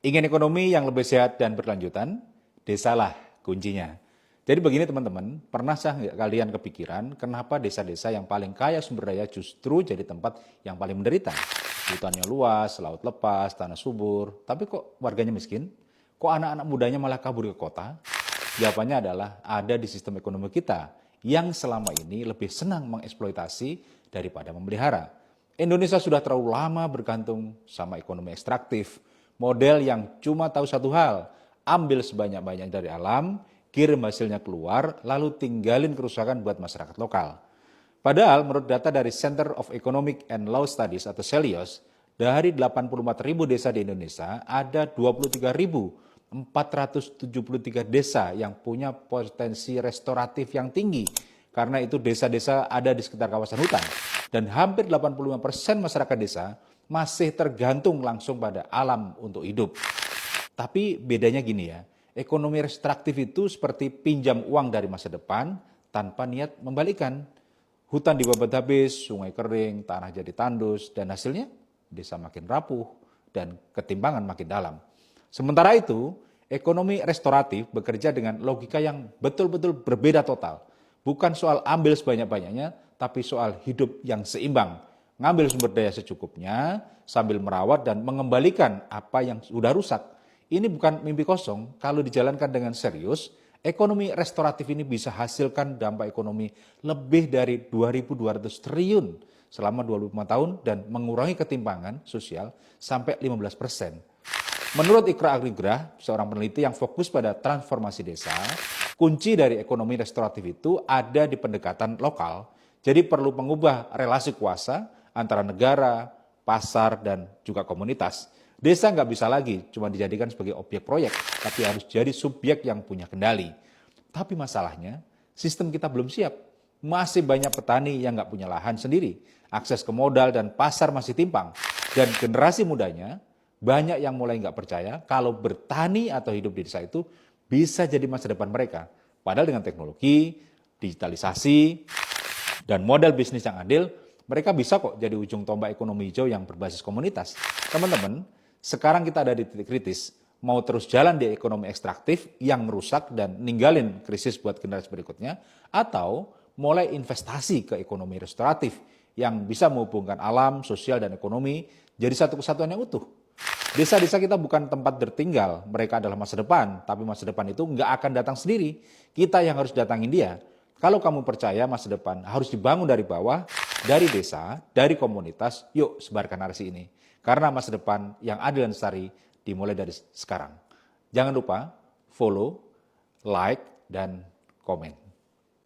Ingin ekonomi yang lebih sehat dan berkelanjutan? Desalah kuncinya. Jadi begini teman-teman, pernahkah nggak kalian kepikiran kenapa desa-desa yang paling kaya sumber daya justru jadi tempat yang paling menderita? Hutannya luas, laut lepas, tanah subur, tapi kok warganya miskin? Kok anak-anak mudanya malah kabur ke kota? Jawabannya adalah ada di sistem ekonomi kita yang selama ini lebih senang mengeksploitasi daripada memelihara. Indonesia sudah terlalu lama bergantung sama ekonomi ekstraktif, model yang cuma tahu satu hal, ambil sebanyak-banyak dari alam, kirim hasilnya keluar, lalu tinggalin kerusakan buat masyarakat lokal. Padahal menurut data dari Center of Economic and Law Studies atau CELIOS, dari 84.000 desa di Indonesia, ada 23.473 desa yang punya potensi restoratif yang tinggi. Karena itu desa-desa ada di sekitar kawasan hutan. Dan hampir 85% masyarakat desa masih tergantung langsung pada alam untuk hidup. Tapi bedanya gini ya, ekonomi restoratif itu seperti pinjam uang dari masa depan tanpa niat membalikan. Hutan dibabat habis, sungai kering, tanah jadi tandus, dan hasilnya desa makin rapuh dan ketimpangan makin dalam. Sementara itu, ekonomi restoratif bekerja dengan logika yang betul-betul berbeda total. Bukan soal ambil sebanyak-banyaknya, tapi soal hidup yang seimbang. Ngambil sumber daya secukupnya, sambil merawat dan mengembalikan apa yang sudah rusak. Ini bukan mimpi kosong, kalau dijalankan dengan serius, ekonomi restoratif ini bisa hasilkan dampak ekonomi lebih dari 2.200 triliun selama 25 tahun dan mengurangi ketimpangan sosial sampai 15%. Menurut Ikra Agrigrah, seorang peneliti yang fokus pada transformasi desa, kunci dari ekonomi restoratif itu ada di pendekatan lokal. Jadi perlu mengubah relasi kuasa antara negara, pasar, dan juga komunitas. Desa nggak bisa lagi cuma dijadikan sebagai objek proyek, tapi harus jadi subjek yang punya kendali. Tapi masalahnya, sistem kita belum siap. Masih banyak petani yang nggak punya lahan sendiri. Akses ke modal dan pasar masih timpang. Dan generasi mudanya, banyak yang mulai nggak percaya kalau bertani atau hidup di desa itu bisa jadi masa depan mereka. Padahal dengan teknologi, digitalisasi, dan model bisnis yang adil, mereka bisa kok jadi ujung tombak ekonomi hijau yang berbasis komunitas. Teman-teman, sekarang kita ada di titik kritis. Mau terus jalan di ekonomi ekstraktif yang merusak dan ninggalin krisis buat generasi berikutnya, atau mulai investasi ke ekonomi restoratif yang bisa menghubungkan alam, sosial, dan ekonomi jadi satu kesatuan yang utuh. Desa-desa kita bukan tempat tertinggal, mereka adalah masa depan, tapi masa depan itu nggak akan datang sendiri. Kita yang harus datangin dia. Kalau kamu percaya masa depan harus dibangun dari bawah, dari desa, dari komunitas, yuk sebarkan narasi ini. Karena masa depan yang adil dan lestari dimulai dari sekarang. Jangan lupa follow, like, dan komen.